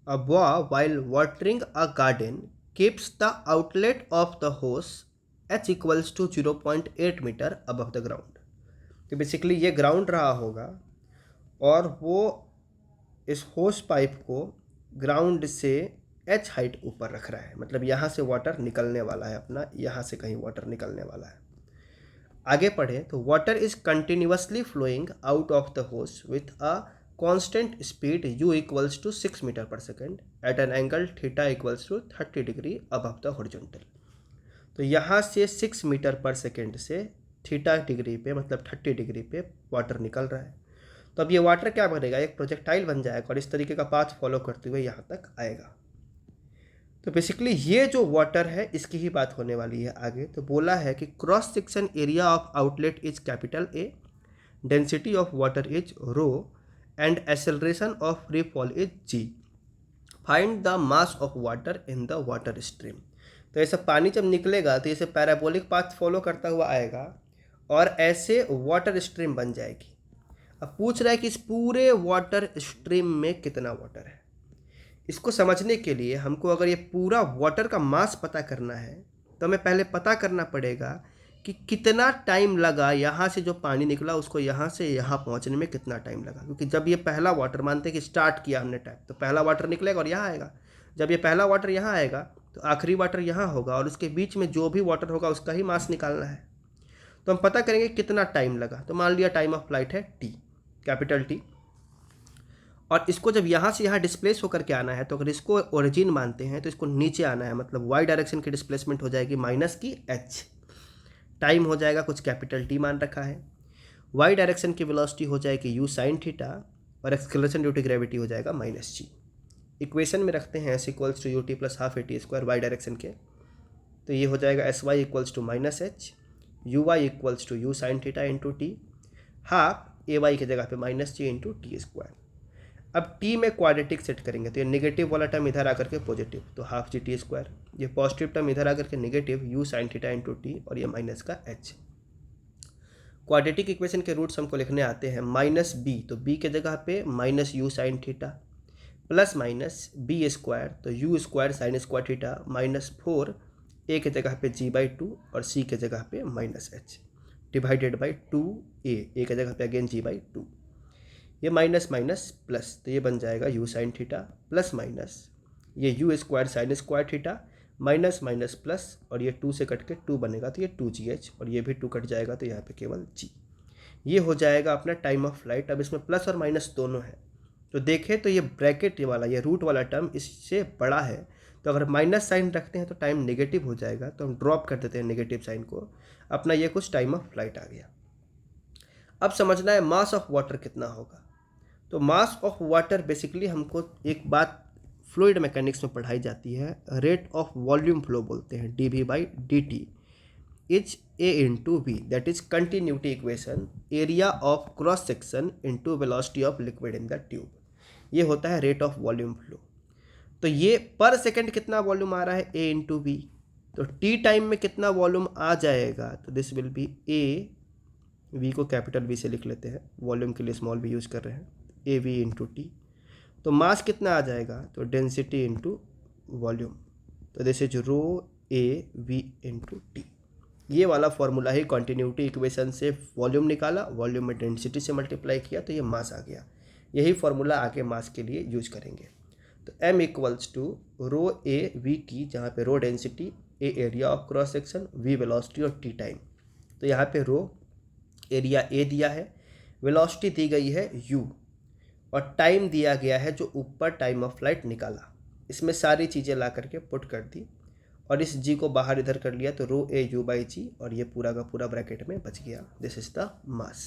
A boy, while watering a garden, keeps the outlet of the hose h equals to 0.8 metre above the ground। तो basically ये ground रहा होगा और वो इस होस पाइप को ग्राउंड से h हाइट ऊपर रख रहा है, मतलब यहाँ से वाटर निकलने वाला है अपना, यहाँ से कहीं वाटर निकलने वाला है। आगे पढ़े तो water is continuously flowing out of the hose with a constant speed u equals to 6 metre पर second at an angle theta equals to 30 degree above the horizontal. तो यहाँ से 6 मीटर पर सेकेंड से थीटा डिग्री पे, मतलब 30 degree पे water निकल रहा है। तो अब ये वाटर क्या बनेगा, एक प्रोजेक्टाइल बन जाएगा और इस तरीके का पाथ फॉलो करते हुए यहाँ तक आएगा। तो बेसिकली ये जो वाटर है इसकी ही बात होने वाली है आगे। तो बोला है कि cross section area of outlet is capital A, density of water is rho and acceleration of free fall is g. Find the mass of water in the water stream. तो ऐसा पानी जब निकलेगा तो ऐसे पैराबोलिक पाथ फॉलो करता हुआ आएगा और ऐसे वाटर स्ट्रीम बन जाएगी। अब पूछ रहा है कि इस पूरे वाटर स्ट्रीम में कितना वाटर है। इसको समझने के लिए हमको अगर ये पूरा वाटर का मास पता करना है तो हमें पहले पता करना पड़ेगा कि कितना टाइम लगा यहाँ से जो पानी निकला उसको यहाँ से यहाँ पहुँचने में कितना टाइम लगा। क्योंकि जब ये पहला वाटर, मानते हैं कि स्टार्ट किया हमने टाइम, तो पहला वाटर निकलेगा और यहाँ आएगा। जब ये पहला वाटर यहाँ आएगा तो आखिरी वाटर यहाँ होगा और उसके बीच में जो भी वाटर होगा उसका ही मास निकालना है। तो हम पता करेंगे कितना टाइम लगा। तो मान लिया टाइम ऑफ फ्लाइट है टी, कैपिटल टी, और इसको जब यहाँ से यहाँ डिस्प्लेस होकर के आना है तो अगर इसको ओरिजिन मानते हैं तो इसको नीचे आना है, मतलब वाई डायरेक्शन की डिस्प्लेसमेंट हो जाएगी माइनस की एच। टाइम हो जाएगा कुछ कैपिटल टी मान रखा है, वाई डायरेक्शन की वेलोसिटी हो जाएगी यू साइन थीटा और एक्सेलरेशन ड्यू टू ग्रेविटी हो जाएगा माइनस जी। इक्वेशन में रखते हैं s equals to u t plus half a t square y direction के, तो ये हो जाएगा s y equals to minus h, u y equals to u sine theta into t, half a y की जगह पे minus g into t square. अब t में क्वाड्रेटिक सेट करेंगे तो ये नेगेटिव वाला टर्म इधर आकर के पॉजिटिव, तो हाफ जी टी स्क्वायर, ये पॉजिटिव टर्म इधर आकर के negative you sine theta into T और ये माइनस का एच। क्वाड्रेटिक इक्वेशन के रूट्स हमको लिखने आते हैं माइनस बी, तो बी के जगह पे minus U sine theta plus minus B square, तो U square sine square theta minus 4 A के जगह पे जी बाई 2 और सी के जगह पे माइनस एच डिवाइडेड बाई 2 ए के जगह पे अगेन जी बाई 2। ये माइनस माइनस प्लस, तो ये बन जाएगा U sine theta plus minus ये U square sine square theta minus minus plus और ये 2 से कट के 2 बनेगा तो ये 2gh और ये भी 2 कट जाएगा तो यहाँ पे केवल g। ये हो जाएगा अपना टाइम ऑफ फ्लाइट। अब इसमें प्लस और माइनस दोनों है, तो देखें तो ये ब्रैकेट वाला, ये रूट वाला टर्म इससे बड़ा है, तो अगर माइनस साइन रखते हैं तो टाइम नेगेटिव हो जाएगा, तो हम ड्रॉप कर देते हैं नेगेटिव साइन को। अपना ये कुछ टाइम ऑफ फ्लाइट आ गया। अब समझना है मास ऑफ वाटर कितना होगा। तो मास ऑफ वाटर बेसिकली हमको एक बात फ्लूइड मैकेनिक्स में पढ़ाई जाती है, रेट ऑफ वॉल्यूम फ्लो बोलते हैं, d v by d t is a into v, that is continuity equation, area of cross section into velocity of liquid in the tube. ये होता है रेट ऑफ वॉल्यूम फ्लो। तो ये पर second कितना volume आ रहा है, ए इंटू वी। तो टी टाइम में कितना वॉल्यूम आ जाएगा, तो this will be a, v को कैपिटल वी से लिख लेते हैं, वॉल्यूम के लिए स्मॉल वी यूज़ कर रहे हैं, ए वी इंटू टी। तो मास कितना आ जाएगा, तो डेंसिटी इंटू वॉल्यूम, तो this is rho a v into t. ये वाला फॉर्मूला ही कॉन्टिन्यूटी इक्वेशन से वॉल्यूम निकाला, वॉल्यूम में डेंसिटी से मल्टीप्लाई किया तो ये मास आ गया। यही फॉर्मूला आगे मास के लिए यूज करेंगे। तो m equals to rho a v t, जहाँ पे rho density, a area of cross section, v velocity और टी टाइम। तो यहाँ पे रो एरिया ए दिया है, वेलोसिटी दी गई है u और टाइम दिया गया है जो ऊपर टाइम ऑफ फ्लाइट निकाला। इसमें सारी चीज़ें ला करके पुट कर दी और इस g को बाहर इधर कर लिया, तो रो ए यू बाई जी और ये पूरा का पूरा ब्रैकेट में बच गया। This is the mass.